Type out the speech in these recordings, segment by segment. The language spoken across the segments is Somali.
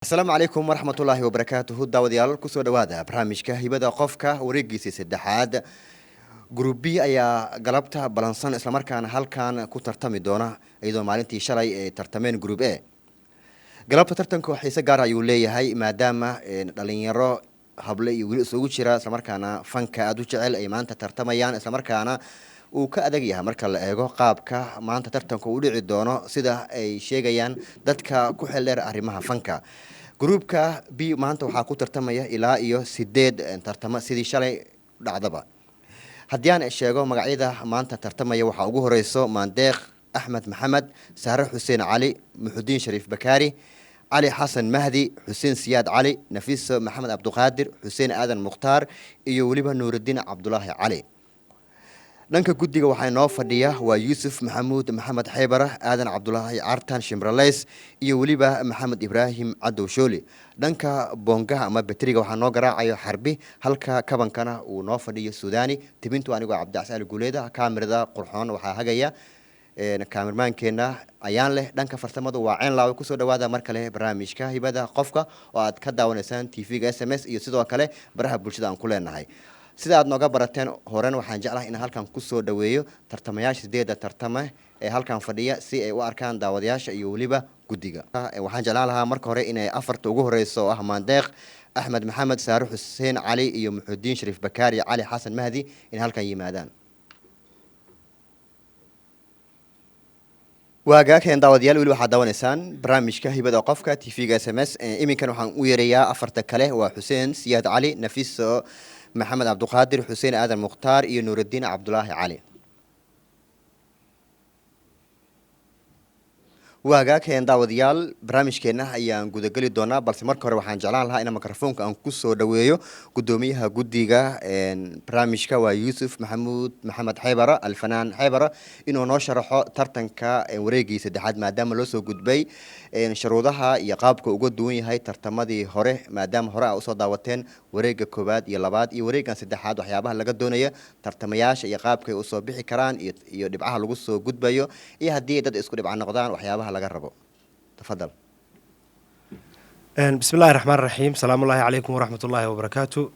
السلام عليكم ورحمة الله وبركاته داوديال كسو دوادا برامجك هبدا قفكا وريقيسي سدحاد جروبي أيا قلبتها بلانسان إسلامركان هل كان كو ترتمي دونا أيضا مالنتي شلي ترتمين جروب إيه قلبتا ترتنكو حيسا قارا يولي هاي ماداما دالينيرو هبلي يولي سوغو جيرا إسلامركانا فانكا أدو جعل أي مانتا ترتميان إسلامركانا uu ka adag yahay marka la eego qaabka maanta tartanka uu dhici doono sida ay sheegayaan dadka ku xeeldheer arrimaha fanka groupka B maanta waxa ku tartamaya ilaa iyo 8 tartama sidii shalay dhacdaba haddii aan sheego magacyada maanta tartamaya waxa ugu horeyso Maandeeq Axmed Maxamed Sahre Xuseen Cali Muxudiin Shariif Bakaari علي حسن مهدي حسين سياد علي نفيس محمد عبد القادر حسين آدم مختار iyo waliba Nuuruddin Cabdullaahi Cali dhanka guddiga waxaa noo fadhiya waa Yuusuf Maxamuud Maxamed Xeybara Aadan Cabdullaahi Artan Shimraleys iyo waliba Maxamed Ibraahim Cadow Shooli dhanka boongaha ama batriga waxaa noo garaacayo Xarbi halka kabankana uu noo fadhiyo Suudaani tibintu anigoo Cabdicasiil Guuleeda kaamirada qurxoon waxaa hagaya kaamirmaankeena ayaan leh dhanka farsamada waa ceen laaw ku soo dhawaada mar kale barnaamijka hibada qofka oo aad ka daawanaysaan TV-ga SMS iyo sidoo kale baraha bulshada aan ku leenahay sida aad nooga barateen horena waxaan jeclahay in halkan ku soo dhaweeyo tartamayaasha 8 tartama ee halkan fadhiya si ay u arkaan daawadayaasha iyo waliba guddiga waxaan jeclaan lahaa marka hore inay afarta ugu horeyso ah Maandeeq Axmed Maxamed Sahre Xuseen Cali iyo Muxudiin Shariif Bakaari Cali Xasan Mahdi in halkan yimaadaan waagaakeen daawadayaal wali waxaad daawanaysaan barnaamijka hibada qofka TV-ga SMS iminkan waxaan u yeerayaa afarta kale waa Xuseen Siyaad Cali Nafiis محمد عبد القادر حسين آدم مختار iyo Nuuruddin Cabdullaahi Cali waagaakeen daawadayaal barnaamijkeena ayaan gudagali doonaa balse marka hore waxaan jeclaan lahaa in mikrofoonka aan ku soo dhaweeyo gudoomiyaha guddiga barnaamijka waa Yuusuf Maxamuud Maxamed Xeybara alfanaan Xeybara inuu noo sharaxo tartanka wareegiisa saddexaad maadaama loo soo gudbay shuruudaha iyo qaabka uga duwan yahay tartamadii hore maadaama hore ay u soo daawateen wareega koobaad iyo labaad iyo wareegan saddexaad waxyaabaha laga doonayo tartamayaasha iyo qaabka ay u soo bixi karaan iyo dhibcaha lagu soo gudbayo iyo haddii dad isku dhibca noqdaan waxyaabaha laga rabo tafadal بسم الله الرحمن الرحيم سلام الله عليكم ورحمة الله وبركاته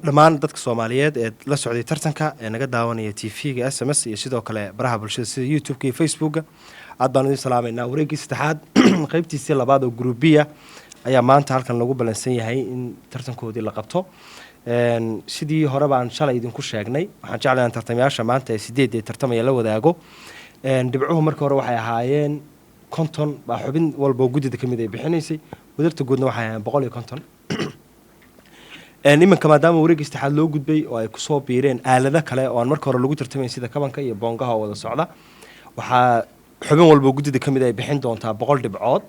دمان dadka Soomaaliyeed ee la socday tartanka ee naga daawanaya TV-ga SMS iyo sidoo kale baraha bulshada sida YouTube-ka iyo Facebook-ga aad baan idin salaameynaa wareegii saddexaad qaybtiisii labaad oo groupiya ayaa maanta halkan lagu balansan yahay in tartankoodii la qabto sidii hore baan shalay idinku sheegnay waxaan jeclahay tartamayaasha maanta ee 8 tartamaya la wadaago dhibcuhu markii hore waxay ahaayeen konton baa xubin walba guddida kamid ay bixinaysay wadarta guudna waxay ahaayeen 150 nimanka maadaama wareegii saddexaad loo gudbay oo ay ku soo biireen aalada kale oo aan markii hore lagu tartamayn sida kabanka iyo boongaha wada socda waxaa xubin walba guddida kamid ay bixin doontaa 100 dhibcood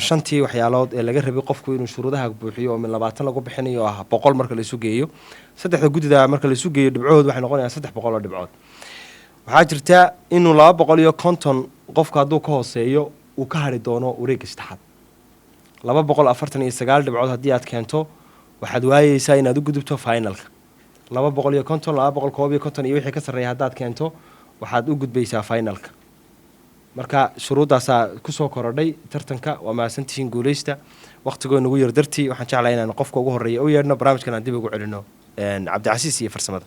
shantii waxyaalood ee laga rabay qofku inuu shuruudaha buuxiyo oo min 20 lagu bixinayo ah 100 marka la isu geeyo saddexda guddida marka la isu geeyo dhibcood waxay noqonayaan 300 oo dhibcood waxaa jirta inuu 250 qofka hadduu ka hooseeyo uu ka hari doono wareegga saddexaad 249 dhibcood haddii aad keento waxaad waayeysaa inaad u gudubto finalka 250 251 iyo wixii ka sarreeya haddaad keento waxaad u gudbaysaa finalka marka shuruudaasaa ku soo korodhay tartanka waa mahadsantihiin guuleysta waqtigoo nagu yar dartii waxaan jeclahay inaan qofka ugu horreeya u yeedhno barnaamijkan aan dib ugu celino Cabdicasiis iyo farsamada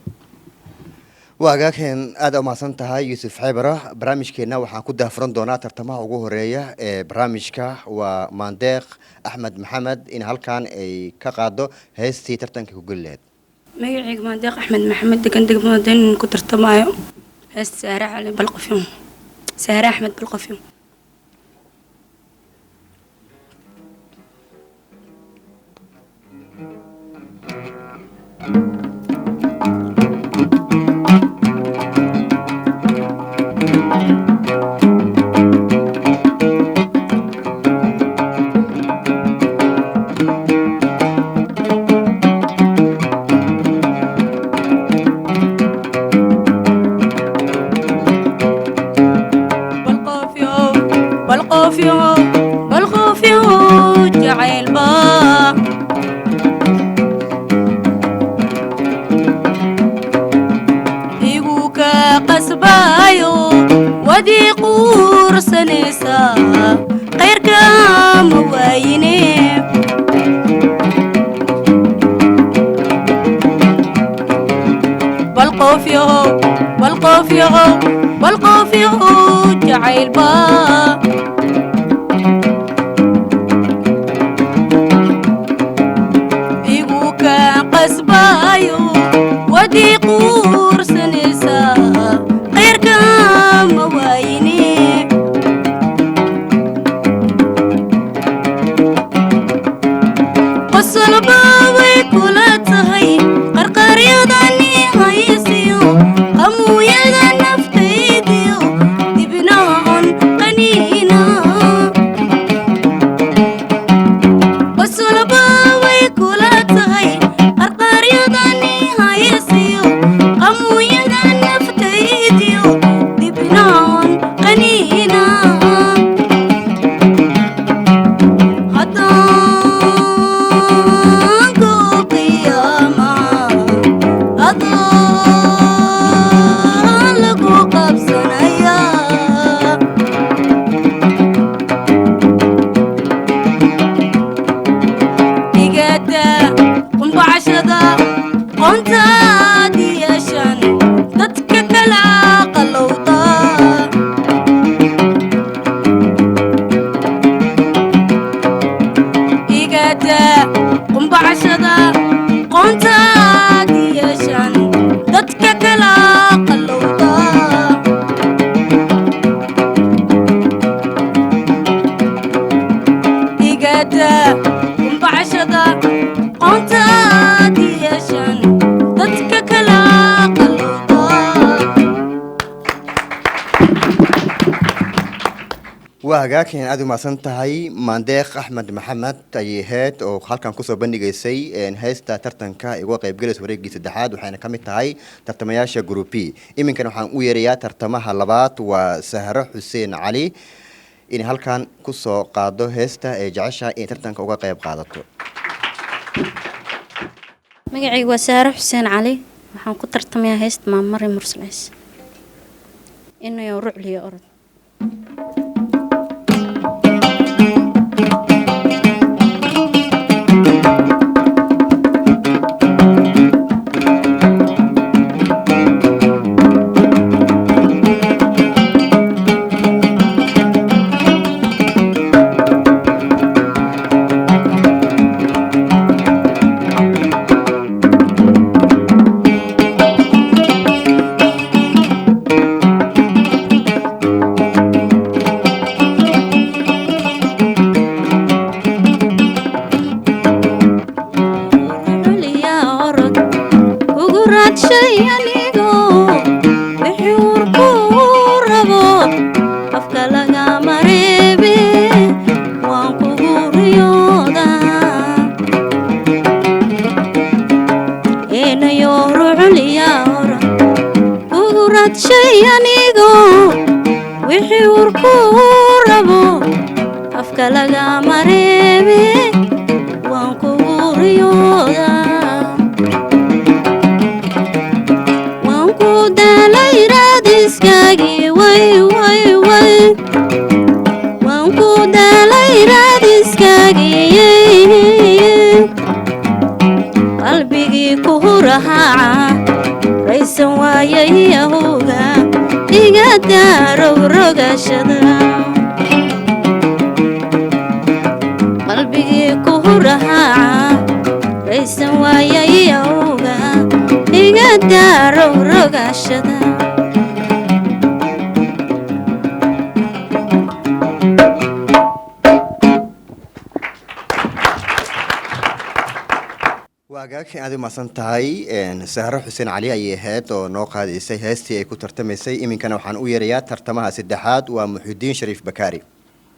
waagaakeen aad u mahadsan tahay Yuusuf Xeybara barnaamijkeena waxaan ku daafuran doonaa tartamaha ugu horeeya ee barnaamijka waa Maandeeq Axmed Maxamed in halkan ay ka qaado heestii tartanka ku galeed magacayga Maandeeq Axmed Maxamed degan degmada ku tartamayo hees Sahre Cali Balqafiyo Sahre Axmed Balqafiyo ودي قور سنسا غير كام وايني jacaylba igu ka qasbayo wadii quursanaysa qayrka ma waayine qosolba way kula tahay qarqaryadani haysiyo qamuuyada naftaydiyo dibnahan qaniina qosolba way kula tahay qarqaryadani haysiyo qamuuyada naftaydiyo dibnahan qaniina وهاجاكين أدو ما سنتهاي مانديق أحمد محمد تيهات أو خالكان كوسو بندقيسي إن هيستا ترتنكا إيقوا قيب جلس وريق جيس الدحاد وحين كامتهاي ترتمياشا جروبي إمين كانوا حان ويريا ترتمها اللبات وسهرة حسين علي إن هالكان كوسو قادو هيستا جعشا إن ترتنكا إيقوا قيب قادتو magacaygu waa Saaro Xuseen Cali waxaan ku tartamayaa heesta Maamare Mursalays inuu rucliyo orod وهاجاكين أدو ما سنتهاي إن سهرة حسين علي أيهات أو نوقع إسي هستي كو ترتميسي إمين كانوا حان ويريا ترتمها سدحات ومحيدين شريف بكاري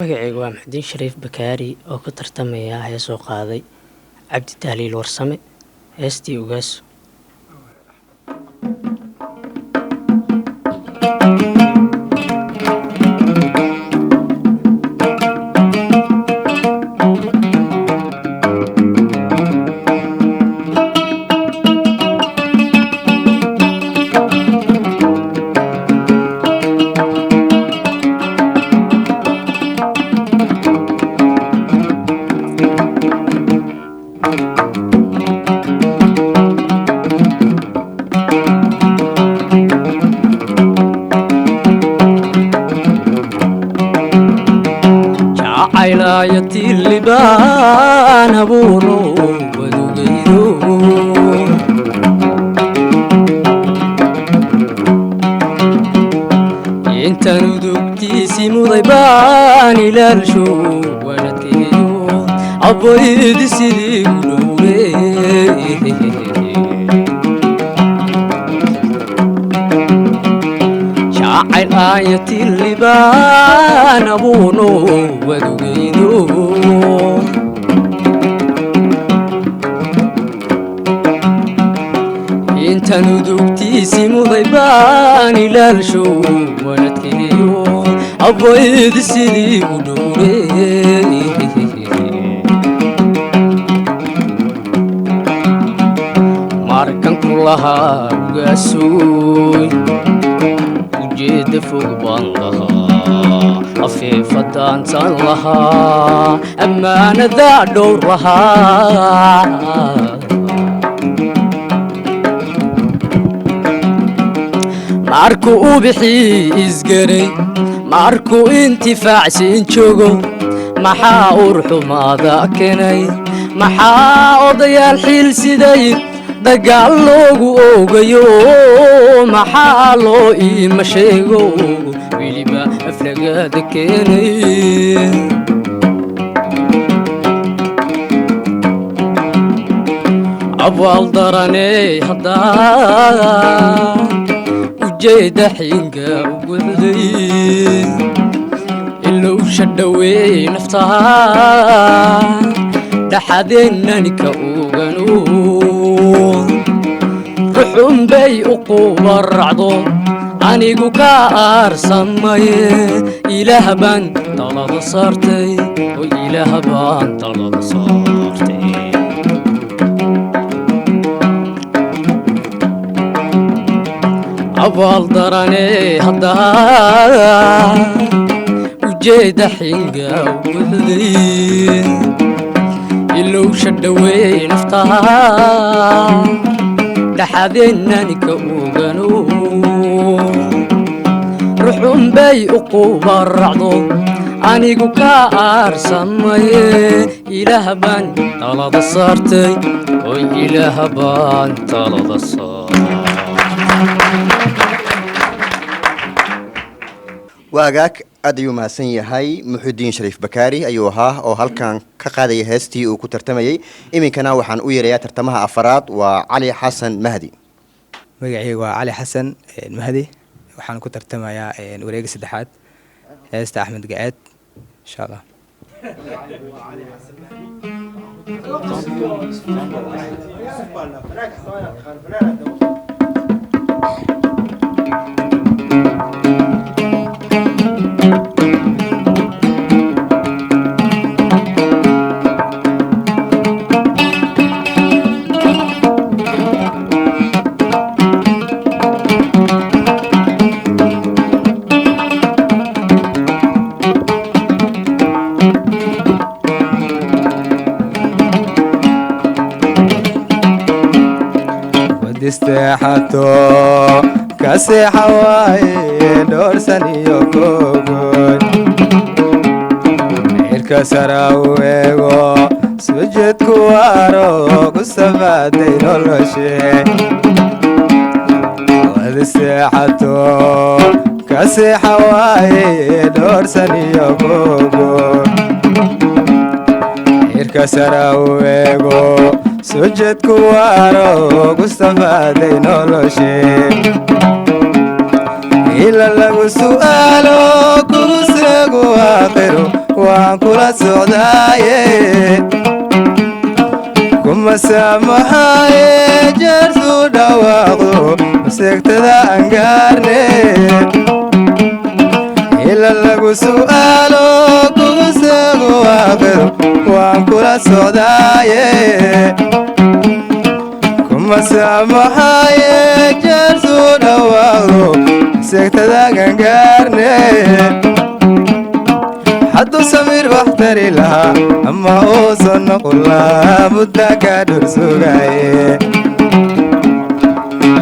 magacaygu waa maxdiin shariif bakaari oo ku tartamaya heesoo qaaday cabdi tahliil warsame heestii ugaas baan abuuro wadugaydo intaan udugtiisii muday baan ilaalsho waladkeeyo abbaydi sidii u dhowre shaacayl aayatilli baan abuuno wadugaydo intaan udugtiisii muday baan ilaalsho waladkeeyo abbaydi sidii u dhowre markan ku lahaa ugaasoy ujeedda fog baan lahaa afiifadaantaan lahaa ammaanadaa dhowr lahaa markuu u bixii isgaray markuu intifaacsiin joogo maxaa urxumaada keenay maxaa odayaal xiil siday dagaal loogu oogayo maxaa loo iima sheego weliba aflagaada keenay abaal daraney haddaa ujeedda xinga u guday ilowsha dhaweey naftaa dhaxadeennanika oganu ruxun bay u qubaracdo anigu ka aarsamaye ilaah baan talada saartay oo ilaah baan talada saartay abaal daraney haddaa ujeedda xinga u guday ilowsha dhaweey naftaa dhaxadeennanika oganu ruxun bay u qubaracdo anigu ka aarsamaye ilaah baan talada saartay oo ilaah baan talada saartay waagaag aad ayuu mahadsan yahay muxudiin shariif bakaari ayuu ahaa oo halkan ka qaadaya heestii uu ku tartamayey iminkana waxaan u yeerayaa tartamaha afaraad waa cali xasan mahdi magacayga waa cali xasan mahdi waxaan ku tartamayaa wareega saddexaad heesta axmed gaceed insha allah isteexato ka seexa waaye dhoorsan iyo kogoy cirka sara u eego sujeedku waaro ku sabaaday noloshe wad isteexato ka seexa waaye dhoorsan iyo kogoy cirka sara u eego sujeedku waaro gustafaaday noloshe ila lagu su'aalo kugu seego aakhiro waan kula socdaaye kuma saamaxaaye jeer suu dhawaaqdo maseegtada angaarne ila lagu su'aalo kugu seego aakhiro waan kula socdaaye kuma saamaxaaye jeer suu dhawaaqdo maseegtada gangaarne hadduu samiir wax tari lahaa ama uusan noqon lahaa mudda ka dhur sugaaye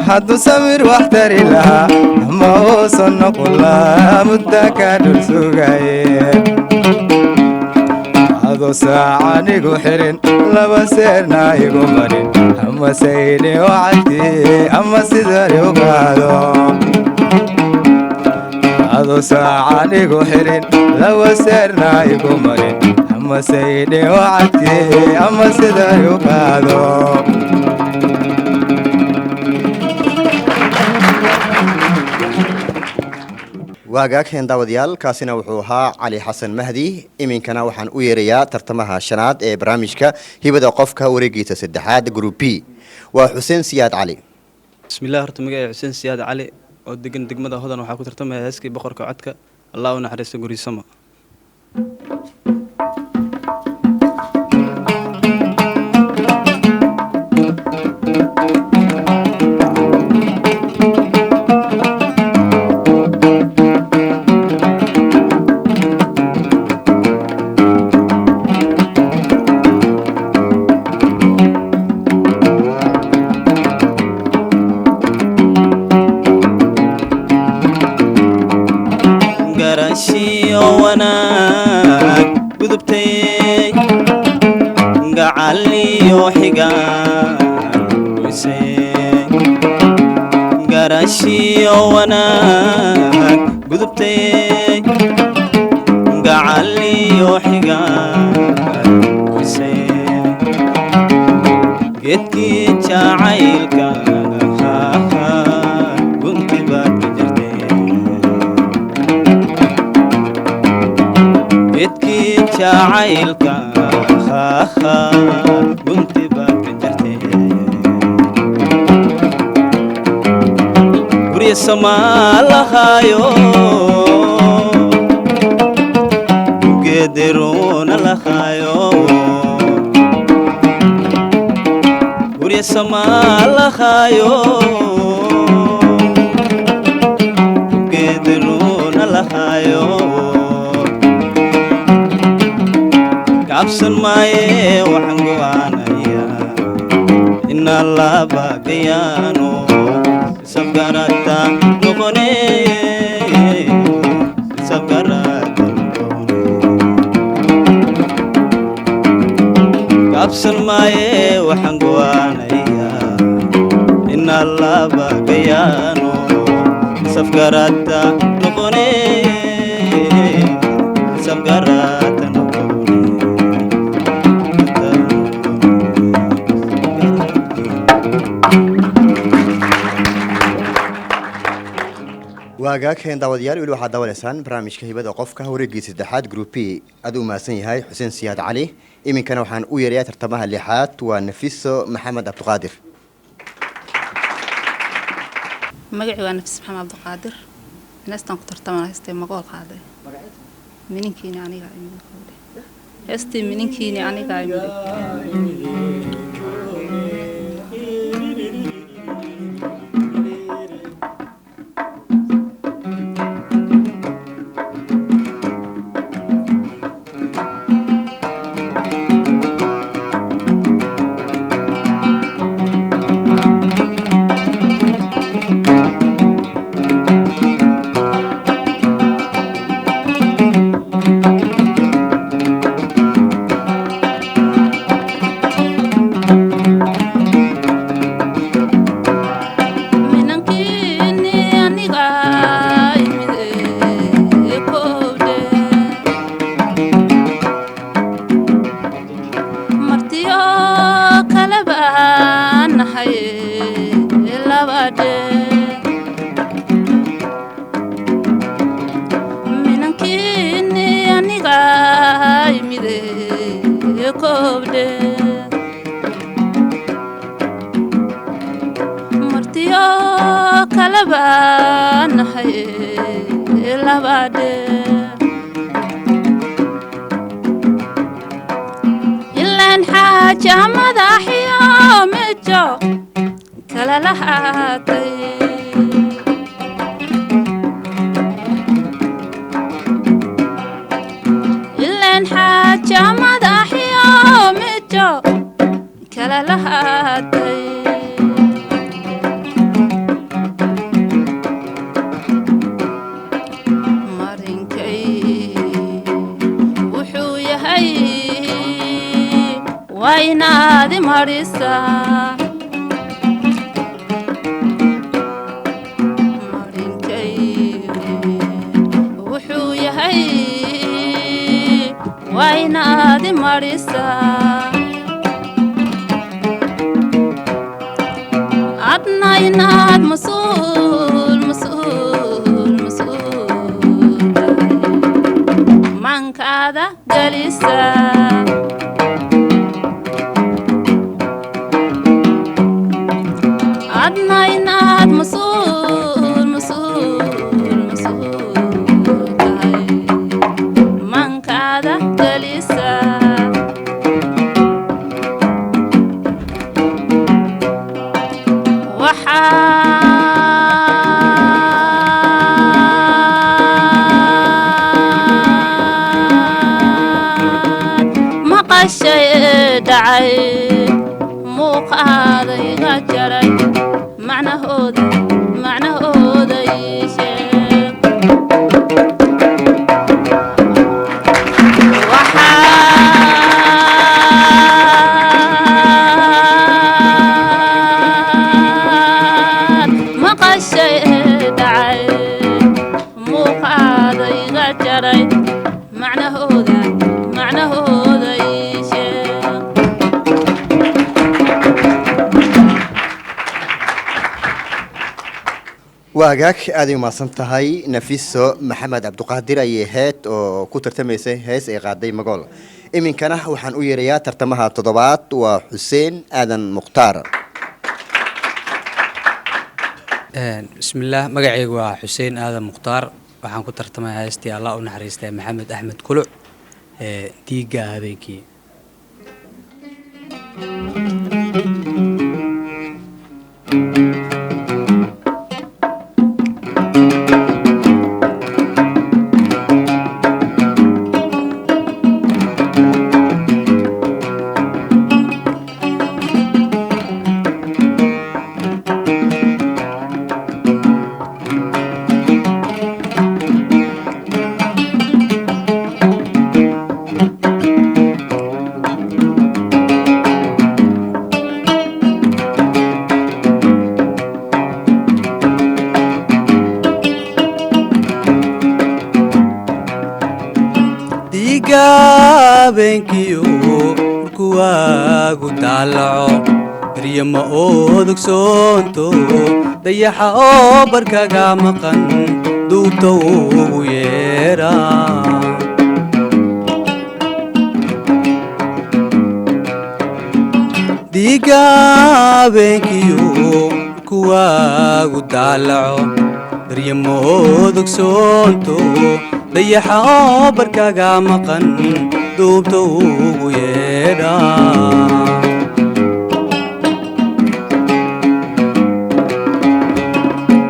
hadduu samiir wax tari lahaa ama uusan noqon lahaa mudda ka dhur sugaaye adoo saacanigu xirin laba seerna igu marin ama sayni wacadkii ama sidani u qaado adoo saacanigu xirin laba seerna igu marin ama sayni wacadkii ama sidani u qaado waagaageen daawadayaal kaasina wuxuu ahaa cali xasan mahdi iminkana waxaan u yeerayaa tartamaha shanaad ee barnaamijka hibada qofka wareegiisa saddexaad group B waa xuseen siyaad cali bismillaah horta magacay xuseen siyaad cali oo degan degmada hodan waxaa ku tartamaya heeskii boqorka codka allah u naxariisto gurisamo garashiyo wanaag gudubtay gacaliyo xigaankuisay geedkii jacaylka gunti baad ka jirtay geedkii jacaylka gunti baad ka jirtay gurya samaalahayo geederuna lahayo gurya samaalahayo geederuna lahayo cabsan maaye waxaan go'aanaya ina laba gayaano sabgarata noqone sabgarata noqone cabsan maaye waxaan go'aanaya ina laba gayaano sabgarata noqone sabgarata waagaageen daawadayaal weli waxaad daawanaysaan barnaamijka hibada qofka wareegiisa saddexaad group B aad u mahadsan yahay xuseen siyaad cali iminkana waxaan u yeerayaa tartamaha lixaad waa nafiso maxamed cabdiqaadir magacii waa nafis maxamed cabdiqaadir heestaan ku tartamana heestay magool qaaday mininkiini aniga heestii mininkiini aniga ilaan xaaja madaxiyo mejo kala lahaatay ilaan xaaja madaxiyo mejo kala lahaatay marinkay wuxuu yahay وينادي مريسا مرينكي وحو يهي وينادي مريسا عدنا يناد مسؤول مسؤول مسؤول من كذا جلسا عدنا يناد مسؤول مسؤول مسؤول من كذا جلسا مقشي دعي مو قاضي غجري معنى هودا يشيك مقشي دعي مو قاضي غجري معنى هودا waagaag aad ay umahadsan tahay nafiso maxamed cabdiqaadir ayay ahayd oo ku tartamaysay hees ay qaaday magool iminkana waxaan u yeerayaa tartamaha toddobaad waa xuseen aadan mukhtaar bismillaah magacaygu waa xuseen aadan mukhtaar waxaan ku tartamay heestii allah u naxariistay maxamed axmed kuluc diiga habeenkii habeenkiyo markuu waagu daalaco baryama oodogsoonto dayaxa oo barkaga maqan duubta ugu yeera diiga habeenkiyo markuu waagu daalaco baryama oodogsoonto dayaxa oo barkaga maqan duubta ugu yeedha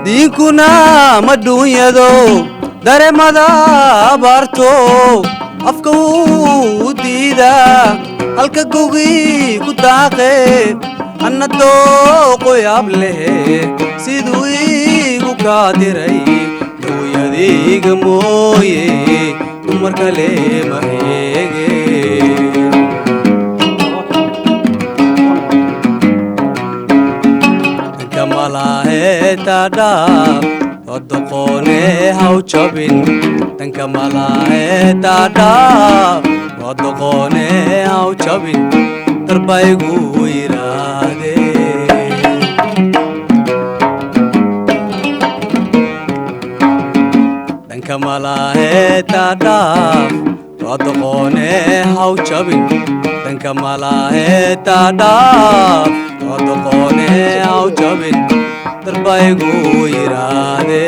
diinkuna madhuunyado dareemada abaarto afka wuu diida halka gowgii ku daaqe anna dooqo yaab lehe siduu iigu kaa diray adiga mooye dumar kale ma eege danka malaahetaadhaaf odoqoone haw jabin danka malaahetaadhaaf odoqoone haw jabin darbaygu yiraahde malaahetaadhaaf odoqoone haw jabin danka malaahetaadhaaf odoqoone haw jabin darbaygu yiraahde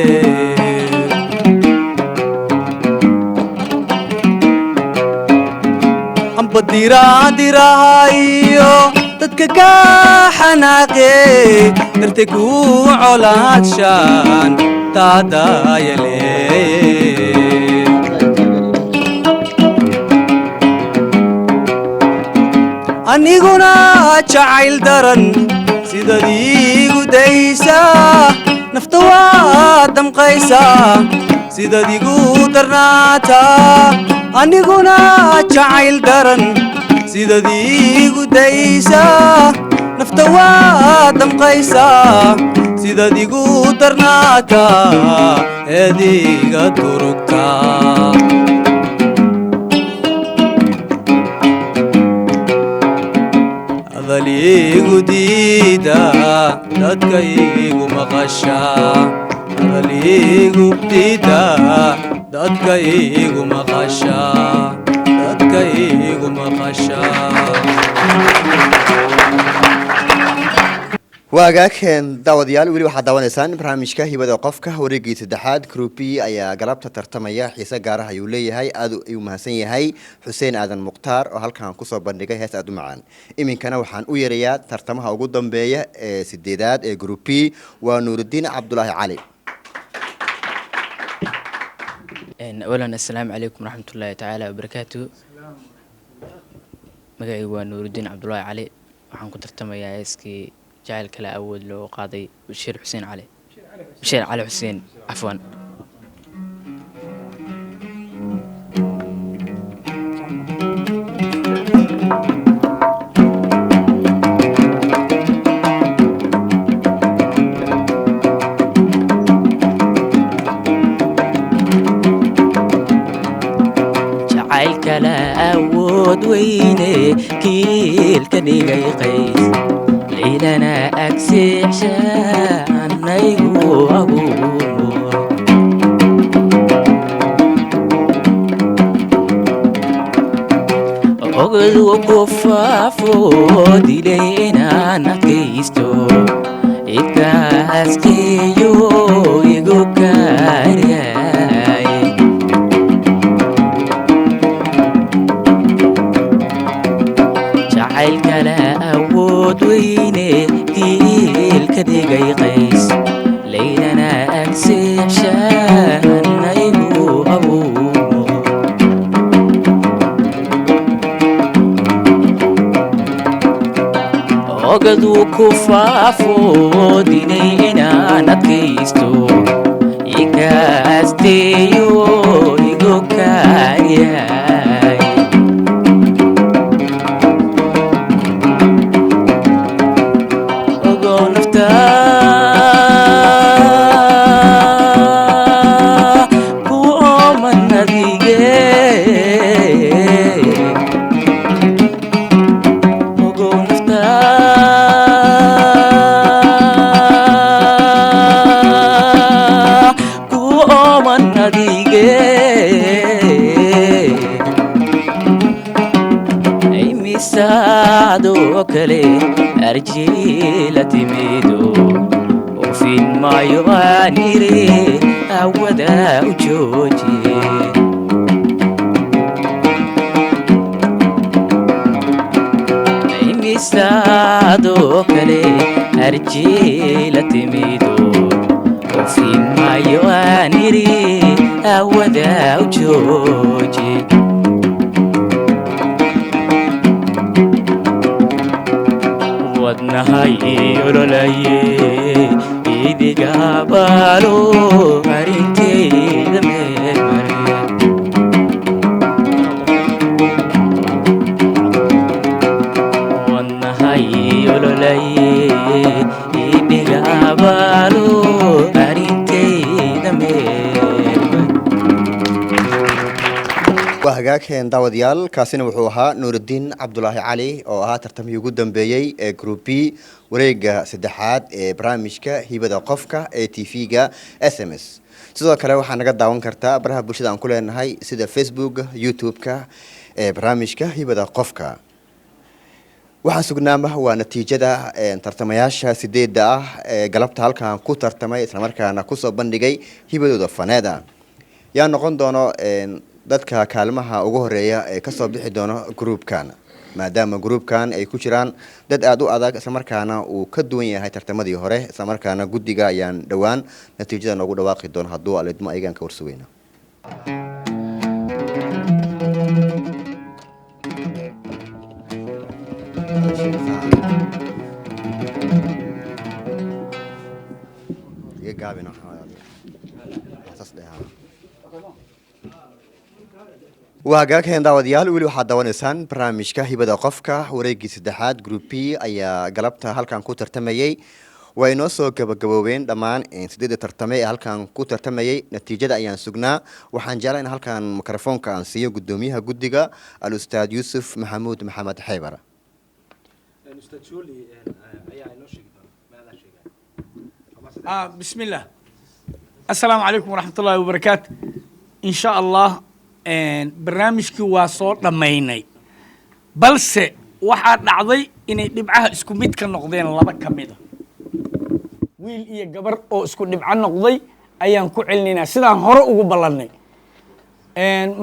amba diraadirahayo dadka ka xanaaqe dartay ku colaadshaan taadayale aniguna jacayl daran sidaad iigu daysa nafta waa damqaysa sidaad igu darnaata aniguna jacayl daran sidaad iigu daysaa nafta waa damqaysaa sidaad igu darnaataa eediga durugtaa adaliigu diida dadka iigu maqashaa adaliigu diida dadka iigu maqashaa dadka iigu maqashaa waagaageen daawadayaal weli waxaad daawanaysaan barnaamijka hibada qofka wareegii saddexaad groupi ayaa galabta tartamaya xiise gaarah ayuu leeyahay aad ayuu mahadsan yahay xuseen aadan mukhtaar oo halkan kusoo bandhigay hees aad u macaan iminkana waxaan u yeerayaa tartamaha ugu dambeeya ee sideedaad ee groupi waa nuurudiin cabdulaahi cali awalan assalaamu calaykum waraxmatullaahi tacaala wabarakaatu magacaygu waa nuurudiin cabdulaahi cali waxaan ku tartamayaa heeskii jacayl kale awood loo qaaday bashiir cali xuseen cafwan jacayl kale awood weyne kiilka dhigay qays ليلنا أكسح شانيغو أبوه أغد وكفافو ديلينا نكيستو إكاسكيو إيغو كارياي جعل كلا أود ويني كيل كديغي قيس ليلنا أكسح شانيغو أبوه أغد وكفافو دينينا نكيستو إكاستيو إيغو كارياي أرجيلة ميدو وفي ما يغانيري أودا وجوجي ميسادو كلي أرجيلة ميدو وفي ما يغانيري أودا وجوجي wadnahay ololaye idiga baalo arinteyda meelmare wadnahay ololaye idiga baalo arinteyda waa hagaageen daawadayaal kaasina wuxuu ahaa nuurudiin cabdulaahi cali oo ahaa tartamihii ugu dambeeyey ee group B wareega saddexaad ee barnaamijka hibada qofka ee TV-ga SMS sidoo kale waxaa naga daawan kartaa baraha bulshada aan ku leenahay sida Facebook YouTube-ka ee barnaamijka hibada qofka waxaan sugnaamaha waa natiijada tartamayaasha sideedda ah ee galabta halkan ku tartamay isla markaana ku soo bandhigay hibadooda faneeda yaa noqon doono dadka kaalmaha ugu horeeya ee ka soo bixi doono groupkan maadaama groupkan ay ku jiraan dad aad u adag isla markaana uu ka duwan yahay tartamadii hore isla markaana guddiga ayaan dhowaan natiijada noogu dhawaaqi doono hadduu alidmo ayagaan ka warsugayna waa gaagaheen daawadayaal weli waxaad daawanaysaan barnaamijka hibada qofka wareegii saddexaad group b ayaa galabta halkan ku tartamayey waa inoo soo gabagaboobeen dhammaan 8 tartame ee halkan ku tartamayey natiijada ayaan sugnaa waxaan jeclahay in halkan mikrofoonka aan siiyo gudoomiyaha guddiga al-ustaad yuusuf maxamuud maxamed xeybara بسم الله السلام عليكم ورحمة الله وبركاته إن شاء الله برنامجك واصل لميني بلس واحد نعضي إن نبعها اسكو ميت كنقضين الله بكميدا ويل إيه جبر أو اسكو نبعها نقضي أيام كعلنا سيدان هراء وقبلني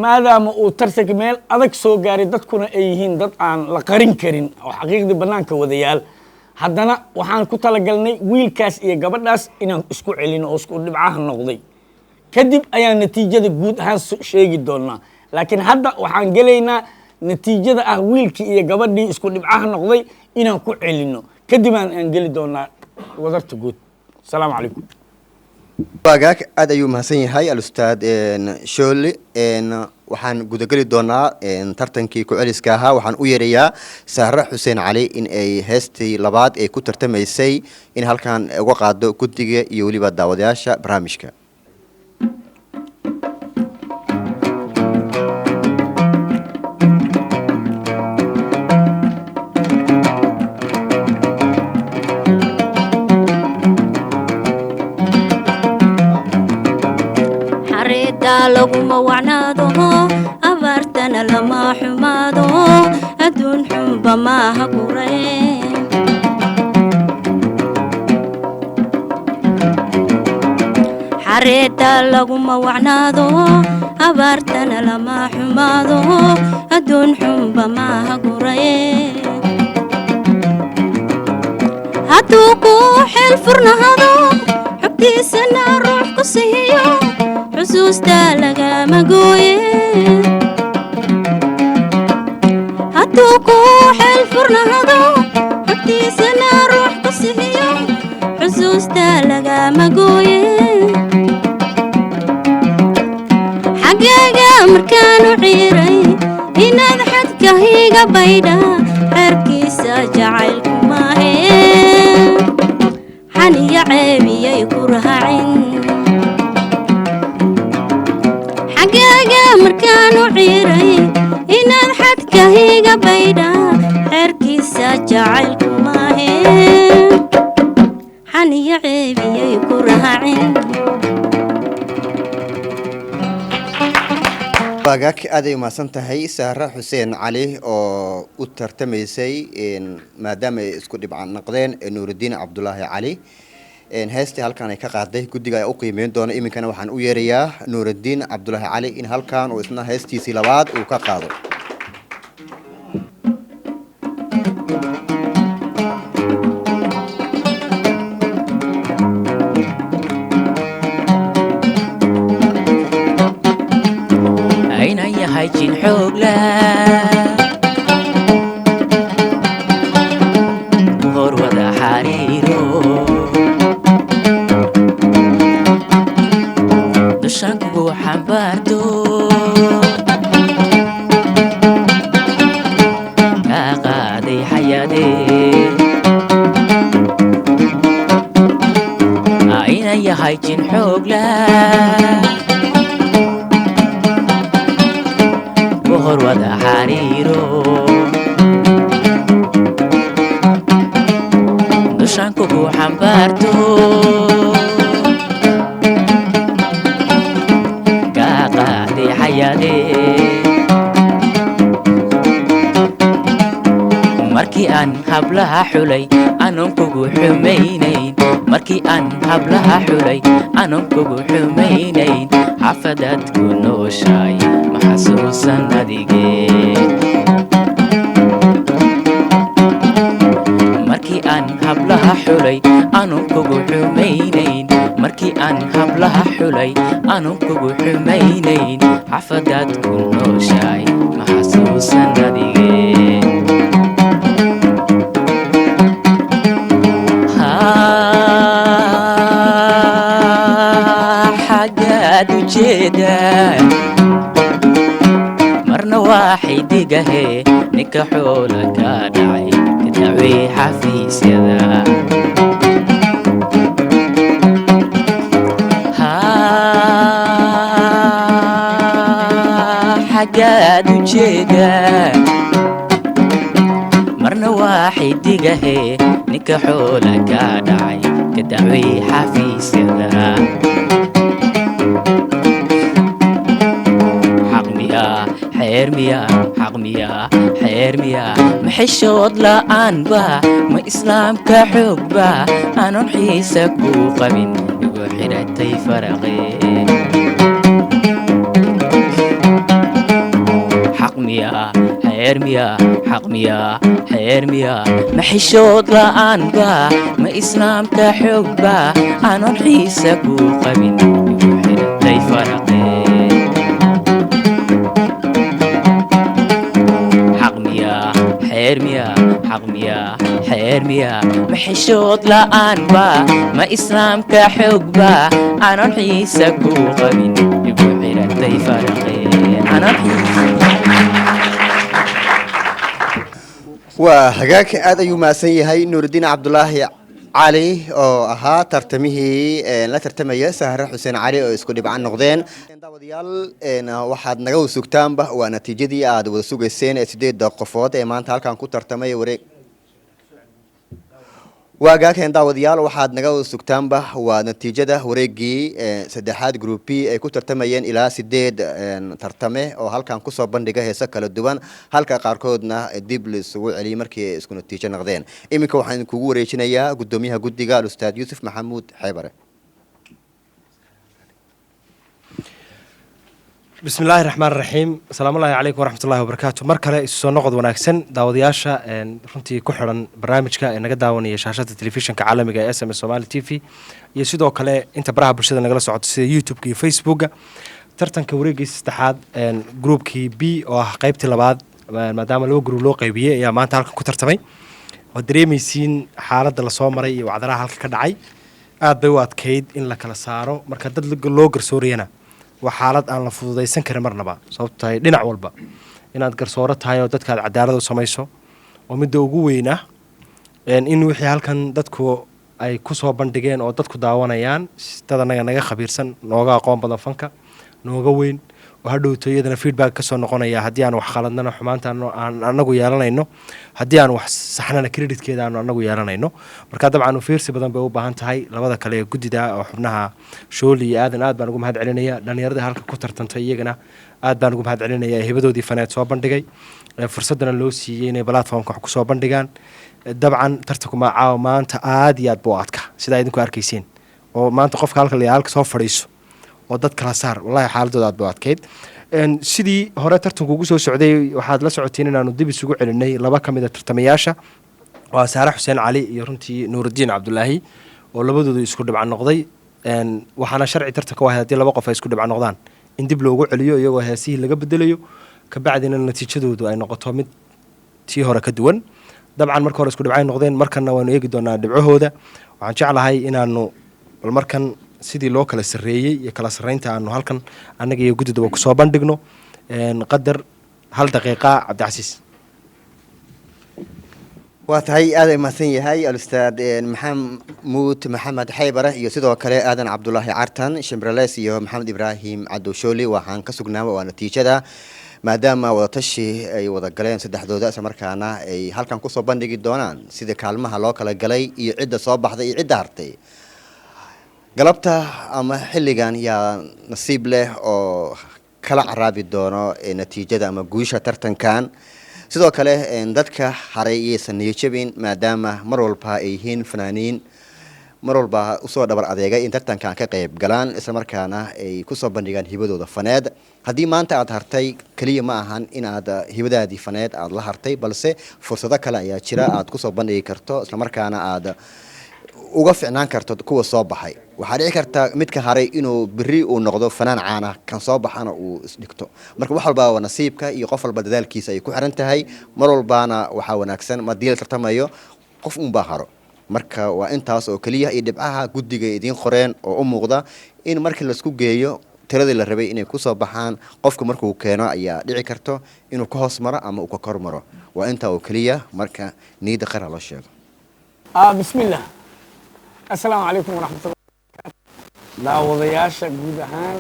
ماذا ما ترسك ميل أذك سو جاري دتكون أيهين دت عن لقرين كرين أو حقيقة بنانك وذيال haddana waxaan ku talagalnay wiilkaas iyo gabadhaas inaan isku celino oo isku dhibcaha noqday kadib ayaan natiijada guud ahaan sheegi doonaa laakiin hadda waxaan gelaynaa natiijada ah wiilkii iyo gabadhii isku dhibcaha noqday inaan ku celino kadib aan geli doonaa wadarta guud asalaamu calaykum waagaag aad ayuu mahadsan yahay al-ustaad shooli waxaan gudageli doonaa tartankii ku-celiska ahaa waxaan u yeerayaa saare xuseen cali in ay heestii labaad ee ku tartamaysay in halkan uga qaado guddiga iyo weliba daawadayaasha barnaamijka laguma wacnaado abaartana lama xumaado adduun xunba maaha gureen xareedda laguma wacnaado abaartana lama xumaado adduun xunba maaha gureen hadduu ku xeel furnahado xogtiisana ruux ku siiyo xusuusta lagama gooye hadduu ku xeel furnahado xogtiisana ruux ku siiyo xusuusta lagama gooye xaggaaga markaanu ciiray inaad xadka higa baydha xeerkiisa jacaylku maahe xaniya ceebiyay ku raacin xaggaaga markaanu ciiray inaad xadka higa baydha xeerkiisa jacaylku maahe xaniya ceebiyay ku raacin waagaag aad ay umahadsan tahay saare xuseen cali oo u tartamaysay maadaama ay isku dhibcan noqdeen nuurudiin cabdulaahi cali heestii halkan ay ka qaaday guddiga ayaa u qiimeyn doona iminkana waxaan u yeerayaa nuurudiin cabdulaahi cali in halkan uu isna heestiisii labaad uu ka qaado aynan yahay jin xoog hor wada xariiro dushanku xambaarto ka qaaday xayaadee aynan yahay jin xoog hor wada xariiro dushanku xambaarto ka qaaday xayaadee markii aan hablaha xulay anon kugu xumaynayn markii aan hablaha xulay anon kugu xumaynayn xafadaad ku nooshaay maxasuusan adigee markii aan hablaha xulay anon kugu xumaynayn markii aan hablaha xulay anon kugu xumaynayn xafadaad ku nooshaay maxasuusan adigee xagaad ujeedaa ninka xoola ka dhacay ka dacwey xafiisyada xagaad ujeedaa marna waa xidigahe ninka xoola ka dhacay ka dacwey xafiisyada xaqmiya xeermiya xaqmiya xeermiya maxishood la'aanba ma islaamka xoogba aanon xiisa ku qabin igu xidhatay faraqe حقميا حيرميا حقميا حيرميا محشود لأنبا ما إسلام كحبا أنا نحيسك وقبين يوحي فرقي حقميا حيرميا حقميا حيرميا محشود لأنبا ما إسلام كحبا أنا نحيسك وقبين يوحي فرقي أنا waa hagaag aad ayuu mahadsan yahay nuurudiin cabdulaahi cali oo ahaa tartamihii la tartamaya sahre xuseen cali oo isku dhibcan noqdeen daawadayaal waxaad naga wada sugtaanba waa natiijadii aad wada sugayseen ee 8 qofood ee maanta halkan ku tartamay wareeg waagaakeen daawadayaal waxaad naga wada sugtaanba waa natiijada wareegii saddexaad group B ay ku tartamayeen ilaa 8 tartame oo halkan ku soo bandhiga heeso kala duwan halka qaarkoodna dib la isugu celiyay markii ay isku natiijo noqdeen iminka waxaan kugu wareejinayaa gudoomiyaha guddiga Ustaad Yuusuf Maxamuud Xeebare بسم الله الرحمن الرحيم السلام الله عليكم ورحمة الله وبركاته مركلة سو نقد وناكسن داودياشا runtii ku xiran barnaamijka ee naga daawanaya shaashada telefishinka caalamiga ee SMS Somali TV iyo sidoo kale inta baraha bulshada nagala socoto sida YouTube iyo Facebook tartanka wareegiisa saddexaad groupkii B oo ah qaybtii labaad maadaama laba group loo qaybiyay ayaa maanta halkan ku tartamay oo dareemaysiin xaaladda la soo maray iyo wacdaraha halka ka dhacay aad bay u adkeyd in la kala saaro marka dad loo garsooriyana waa xaalad aan la fududaysan karin marnaba sababtoo ay dhinac walba inaad garsooro tahay oo dadka aad cadaalad u samayso oo midda ugu weyn ah in wixii halkan dadku ay ku soo bandhigeen oo dadku daawanayaan dad naga khabiirsan nooga aqoon badan fanka nooga weyn oo hadhowto iyadana feedback ka soo noqonaya haddii aan wax qaladnana xumaanta aan anagu yeelanayno haddii aan wax saxnana creditkeeda aan anagu yeelanayno marka dabcan u fiirsi badan bay u baahan tahay labada kale ee guddida oo xubnaha shooli iyo aadan aad baan ugu mahad celinaya dhalinyarada halka ku tartantay iyagana aad baan ugu mahad celinaya hibadoodii faneed soo bandhigay fursadana loo siiyay inay platformka wax ku soo bandhigaan dabcan tartanku macaaw maanta aad iyo aad buu adka sida idinku arkayseen oo maanta qofka halka soo fadhiiso oo dad kala saar wallahi xaaladooda aad buu adkeyd sidii hore tartanku ugu soo socday waxaad la socotiin inaanu dib isugu celinay laba ka mid a tartamayaasha waa Saare Xuseen Cali iyo runtii Nuurudiin Cabdulaahi oo labadoodu isku dhibcan noqday waxaana sharci tartanka waa haddii laba qof ay isku dhibcan noqdaan in dib loogu celiyo iyagoo heesihii laga bedelayo ka bacdina natiijadoodu ay noqoto mid tii hore ka duwan dabcan marka hore isku dhibcay noqdeen markana waanu eegi doonaa dhibcahooda waxaan jeclahay inaanu bal markan sidii loo kala sareeyay iyo kala sareynta aanu halkan anaga iyo guddida ku soo bandhigno qadar 1 daqiiqo Cabdicasiis waa tahay aad ay mahadsan yahay Ustaad Maxamuud Maxamed Xeebare iyo sidoo kale aadan Cabdulaahi Cartan Shimbrales iyo Maxamed Ibraahim Cabdo Shooli waxaan ka sugnaaba waa natiijada maadaama wadatashi ay wada galeen saddexdooda isla markaana ay halkan ku soo bandhigi doonaan sida kaalmaha loo kala galay iyo cidda soo baxday iyo cidda hartay galabta ama xilligan yaa nasiib leh oo kala caraabi doono natiijada ama guusha tartankan sidoo kale dadka haray aysan niyajabin maadaama mar walba ay yihiin fanaaniin mar walba usoo dhabar adeegay in tartankan ka qayb galaan isla markaana ay ku soo bandhigaan hibadooda faneed haddii maanta aad hartay kaliya ma ahan in aad hibadaadii faneed aad la hartay balse fursado kale ayaa jira aad ku soo bandhigi karto isla markaana aad uga ficnaan karto kuwa soo baxay waxaa dhici karta midka haray inuu biri uu noqdo fanaan caana kan soo baxana uu isdhigto marka wax walba waa nasiibka iyo qof walba dadaalkiisa ay ku xiran tahay mar walbaana waxaa wanaagsan madii la tartamayo qof unbaa haro marka waa intaas oo kaliya iyo dhibcaha guddiga idiin qoreen oo u muuqda in markii laisku geeyo tiradii la rabay inay kusoo baxaan qofka markuu keeno ayaa dhici karto inuu ka hoos maro ama uu ka kor maro waa intaa oo keliya marka niyadda khayr ha loo sheego bismillah assalaamu calaykum waraxmatullahi wabarakaatu daawadayaasha guud ahaan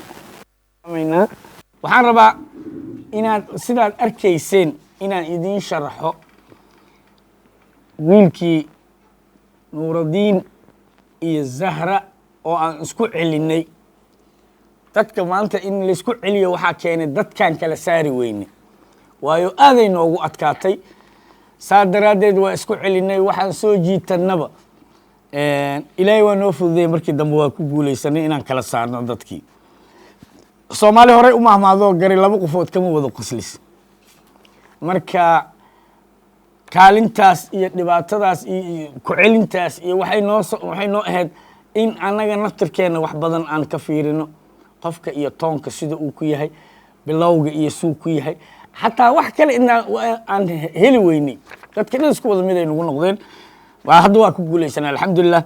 waxaan rabaa inaad sidaad arkayseen inaan idiin sharaxo wiilkii nuuradiin iyo zahra oo aan isku celinay dadka maanta in laysku celiyo waxaa keenay dadkaan kala saari weyne waayo aaday noogu adkaatay saa daraaddeed waa isku celinay waxaan soo jiitannaba ilaahay waa noo fududeeyey markii dambe waa ku guulaysanay inaan kala saarno dadkii soomaali horey u mahmaadoo garay laba qofood kama wado qoslis marka kaalintaas iyo dhibaatadaas iyo ku celintaas iyo waxay noo ahayd in annaga naftirkeenna wax badan aan ka fiirino qofka iyo toonka sida uu ku yahay bilowga iyo suu ku yahay xataa wax kale aan heli weynay dadka dhan isku wada mid ay nagu noqdeen hadda waa ku guulaysanay alxamdulilah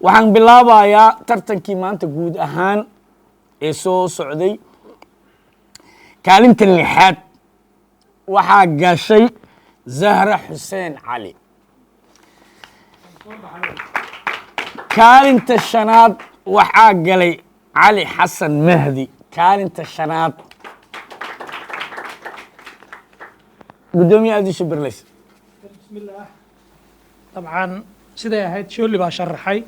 waxaan bilaabayaa tartankii maanta guud ahaan ee soo socday kaalinta lixaad waxaa gashay zahra xuseen cali kaalinta shanaad waxaa galay cali xasan mahdi kaalinta shanaad gudoomiye aadisha berleys bismillaah dabcan siday ahayd shooli baa sharaxay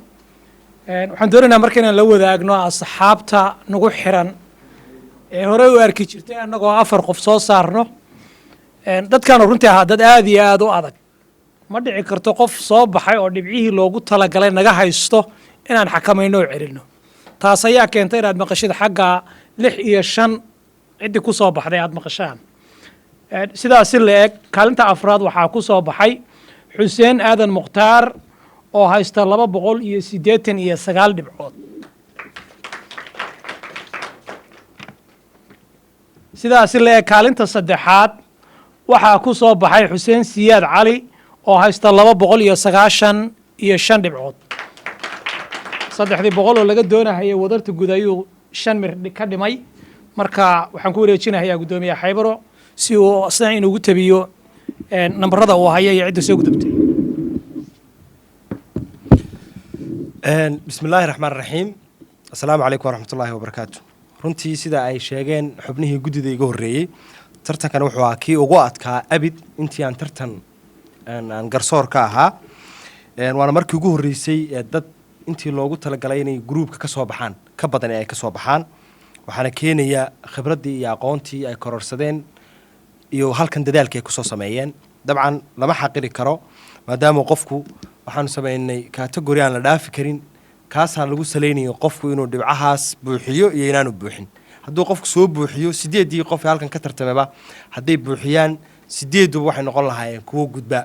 waxaan doonaynaa marka inaan la wadaagno asxaabta nagu xiran ee horey u arki jirtay annagoo 4 qof soo saarno dadkaanu runtii ahaa dad aad iyo aad u adag ma dhici karto qof soo baxay oo dhibcihii loogu talagalay naga haysto inaan xakamayno oo celinno taas ayaa keentay inaad maqashid xagga 6 iyo 5 ciddii ku soo baxday aad maqashaan sidaas si la eg kaalinta afraad waxaa ku soo baxay xuseen aadan mukhtaar oo haysta 289 dhibcood sidaas si la eg kaalinta saddexaad waxaa ku soo baxay xuseen siyaad cali oo haysta 295 dhibcood 300 oo laga doonahayay wadarta guud ayuu 5 mir ka dhimay marka waxaan ku wareejinayaa gudoomiyaha Xaybaro si uu asna inugu tabiyo nambarada uu hayay cidda soo gudubtay bismillaahi raxmaani raxiim assalaamu calaykum waraxmatullaahi wabarakaatu runtii sida ay sheegeen xubnihii guddida iga horreeyey tartankan wuxuu ahaa kii ugu adkaa abid intii aan tartan aan garsoor ka ahaa waana markii ugu horreysay ee dad intii loogu talagalay inay gruubka ka soo baxaan ka badan ee ay ka soo baxaan waxaana keenaya khibraddii iyo aqoontii ay kororsadeen iyo halkan dadaalkii ay kusoo sameeyeen dabcan lama xaqiri karo maadaama qofku waxaanu sameynay category aan la dhaafi karin kaasaan lagu salaynayo qofku inuu dhibcahaas buuxiyo iyo inaanu buuxin hadduu qofku soo buuxiyo 8 qof ee halkan ka tartamaba hadday buuxiyaan 8 waxay noqon lahaayeen kuwo gudba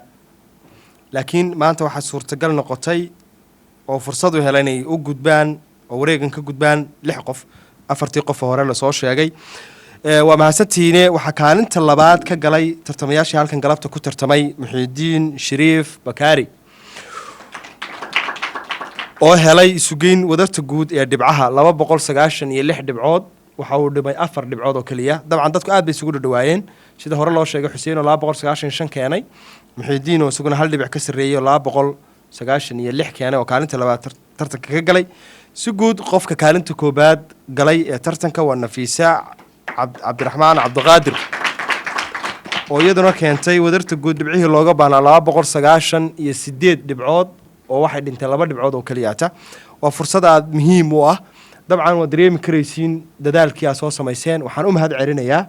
laakiin maanta waxaa suurtagal noqotay oo fursad u helay inay u gudbaan oo wareegan ka gudbaan 6 qof 4 qof hore la soo sheegay waa mahadsantihiin waxaa kaalinta labaad ka galay tartamayaashii halkan galabta ku tartamay Muxiidiin Shariif Bakaari oo helay isugeyn wadarta guud ee dhibcaha 296 dhibcood waxa uu dhimay 4 dhibcood oo kaliya dabcan dadku aad bay isugu dhawaayeen sida hore loo sheegay Xuseen oo 295 keenay Muxiidiin oo isaguna hal dhibic ka sareeyay 296 keenay oo kaalinta labaad tartanka ka galay si guud qofka kaalinta koobaad galay ee tartanka waa Nafiisa Cabdiraxmaan Cabdiqaadir oo iyaduna keentay wadarta guud dhibcihii looga baahnaa 298 dhibcood oo waxay dhintay 2 dhibcood oo kaliyaata waa fursad aad muhiim u ah dabcan waa dareemi karaysiin dadaalkii aad soo samayseen waxaan u mahad celinayaa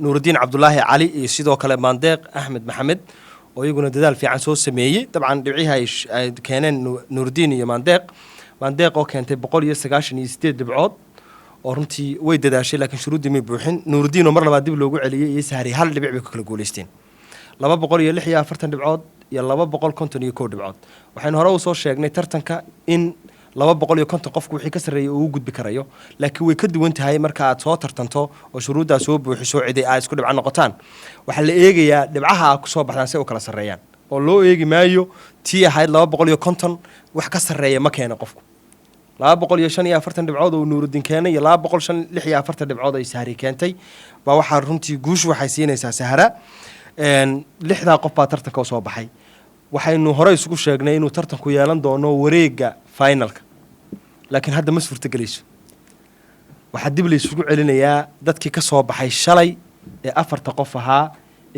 Nuurudiin Cabdullaahi Cali iyo sidoo kale Maandeeq Axmed Maxamed oo iyaguna dadaal fiican soo sameeyay dabcan dhibcihii ay keeneen Nuurudiin iyo Maandeeq oo keentay 198 dhibcood oo runtii way dadaashay laakiin shuruudii ma buuxin Nuurudiin oo mar labaad dib loogu celiyay iyo Sahri hal dhibic bay ku kala guuleysteen 246 dhibcood iyo 251 dhibcood waxaan hore u soo sheegnay tartanka in 250 qofku wixii ka sareeyay uu gudbi karayo laakiin way ka duwan tahay marka aad soo tartanto oo shuruudaas soo buuxiso cid ay isku dhibcan noqotaan waxa la eegayaa dhibcaha ku soo baxdaan si ay u kala sareeyaan oo loo eegi maayo tii ahayd 250 wax ka sareeya ma keeno qofku 245 dhibcood oo nuuruddin keenay iyo 246 dhibcood ay sahri keentay baa waxaa runtii guushu waxay siinaysaa sahra lixdaa qof baa tartanka soo baxay waxaynu hore isugu sheegnay inuu tartanku yeelan doono wareega finalka laakiin hadda ma suurtagelayso waxaa dib la isugu celinayaa dadkii ka soo baxay shalay ee 4 qof ahaa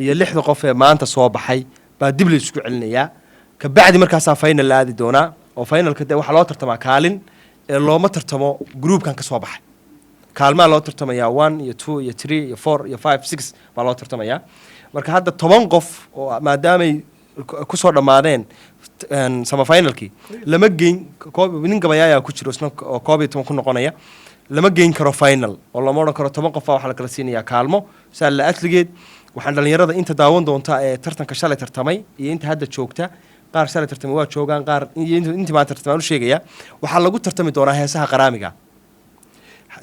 iyo 6 qof ee maanta soo baxay baa dib la isugu celinayaa ka bacdi markaasaa final la aadi doonaa oo finalka de waxaa loo tartamaa kaalin ee looma tartamo groupkan ka soo baxay kaalmaa loo tartamayaa 1 iyo 2 iyo 3 iyo 4 iyo 5 6 baa loo tartamayaa marka hadda 10 qof oo maadaamay ku soo dhammaadeen semifinalkii lama geyn nin gabayaayaa ku jiro isna oo 11 ku noqonaya lama geyn karo final oo lama odhan karo 10 qof baa waxaa la kala siinayaa kaalmo saa la asligeed waxaan dhalinyarada inta daawan doonta ee tartanka shalay tartamay iyo inta hadda joogta qaar shalay tartamay waa joogaan qaar intii maanta tartamaan u sheegaya waxaa lagu tartami doonaa heesaha qaraamiga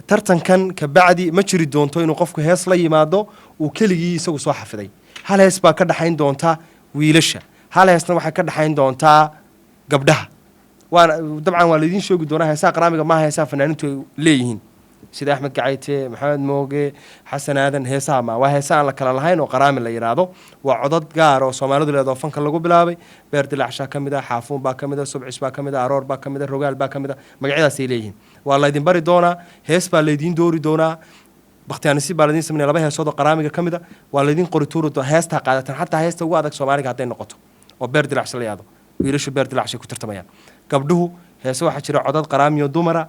tartankan ka bacdi ma jiri doonto inuu qofku hees la yimaado uu keligii isagu soo xafiday hal hees baa ka dhaxayn doonta wiilasha hal heesna waxay ka dhaxayn doontaa gabdhaha waana dabcan waa laydin sheegi doonaa heesaha qaraamiga maaha heesaha fanaaniintu ay leeyihiin sida axmed gacayte maxamed mooge xasan aadan heesaha ma waa heesa aan la kala lahayn oo qaraami la yidhaahdo waa codad gaar oo soomaalidu leedaho fanka lagu bilaabay beer dilaacshaa ka mid ah xaafuun baa ka mid ah subcis baa ka mid ah aroor baa ka mid ah rogaal baa ka mid ah magacyadaasay leeyihiin waa laydin bari doonaa hees baa laydin doori doonaa bakhtiyaanisiib baa laydin sameynaya 2 heesood oo qaraamiga ka mid ah waa laydin qori tuuri doonaa heestaa qaadatan xataa heesta ugu adag soomaaliga hadday noqoto oo beer dilaacsha la yidhaahdo wiilashu beer dilaacshay ku tartamayaan gabdhuhu heese waxaa jira codad qaraamiyo dumara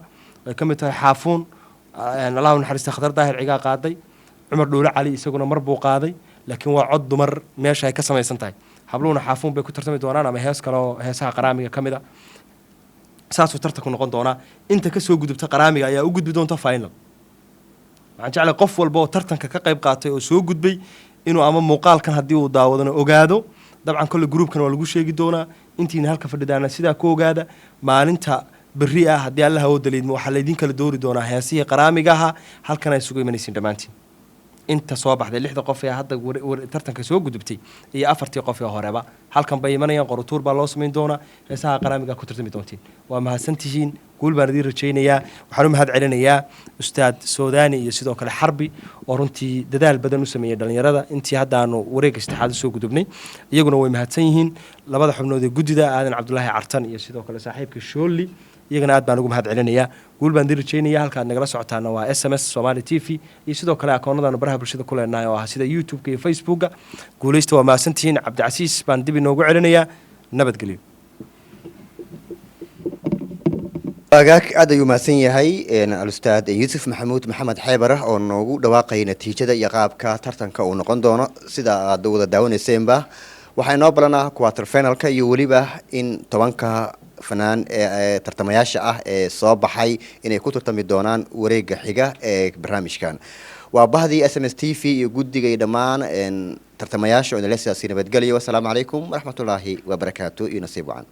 ay ka mid tahay xaafuun allahu naxariista khadar daahir cigaa qaaday cumar dhuule cali isaguna mar buu qaaday laakiin waa cod dumar meesha ay ka samaysan tahay habluhuna xaafuun bay ku tartami doonaan ama hees kale oo heesaha qaraamiga ka mid a saasuu tartanku noqon doonaa inta ka soo gudubta qaraamiga ayaa u gudbi doonta final waxaan jeclay qof walba oo tartanka ka qayb qaatay oo soo gudbay inuu ama muuqaalkan haddii uu daawadana ogaado dabcan kolle gruupkan waa lagu sheegi doonaa intiina halka fadhidaana sidaa ku ogaada maalinta berri ah haddii allaha oo daliidmo waxaa laydin kala doori doonaa heesihii qaraamiga ahaa halkan ay isugu imanaysiin dhammaantiin inta soo baxday 6 qof ee hadda tartanka soo gudubtay iyo 4 qof ee horeba halkan bay imanayaan qorutuur baa loo samayn doonaa heesaha qaraamiga ku tartami doontiin waa mahadsantihiin guul baan idiin rajaynayaa waxaan u mahad celinayaa ustaad soodani iyo sidoo kale xarbi oo runtii dadaal badan u sameeyay dhalinyarada intii haddaanu wareegga saddexaad soo gudubnay iyaguna way mahadsan yihiin labada xubnood ee guddida aadan cabdulaahi cartan iyo sidoo kale saaxiibka shoolli iyagana aad baan ugu mahad celinayaa guul baan idiin rajaynayaa halkaad nagala socotaana waa SMS Somali TV iyo sidoo kale akoonnadaanu baraha bulshada ku leenahay oo ah sida YouTube-ka iyo Facebook-ka guulaysta waa mahadsantihiin cabdicasiis baan dib inoogu celinayaa nabadgelyo agaag aad ayuu mahadsan yahay al-ustaad yuusuf maxamuud maxamed xeebar oo noogu dhawaaqay natiijada iyo qaabka tartanka uu noqon doono sida aad wada daawaneyseenba waxaa inoo balanaa quarter finalka iyo weliba in 10 fanaan ee tartamayaasha ah ee soo baxay inay ku tartami doonaan wareegga xiga ee barnaamijkan waa bahdii SMS TV iyo guddiga iyo dhammaan tartamayaasha oo inala siyaasi nabadgelyo wassalaamu calaykum waraxmatullaahi wabarakaatu iyo nasiib wacan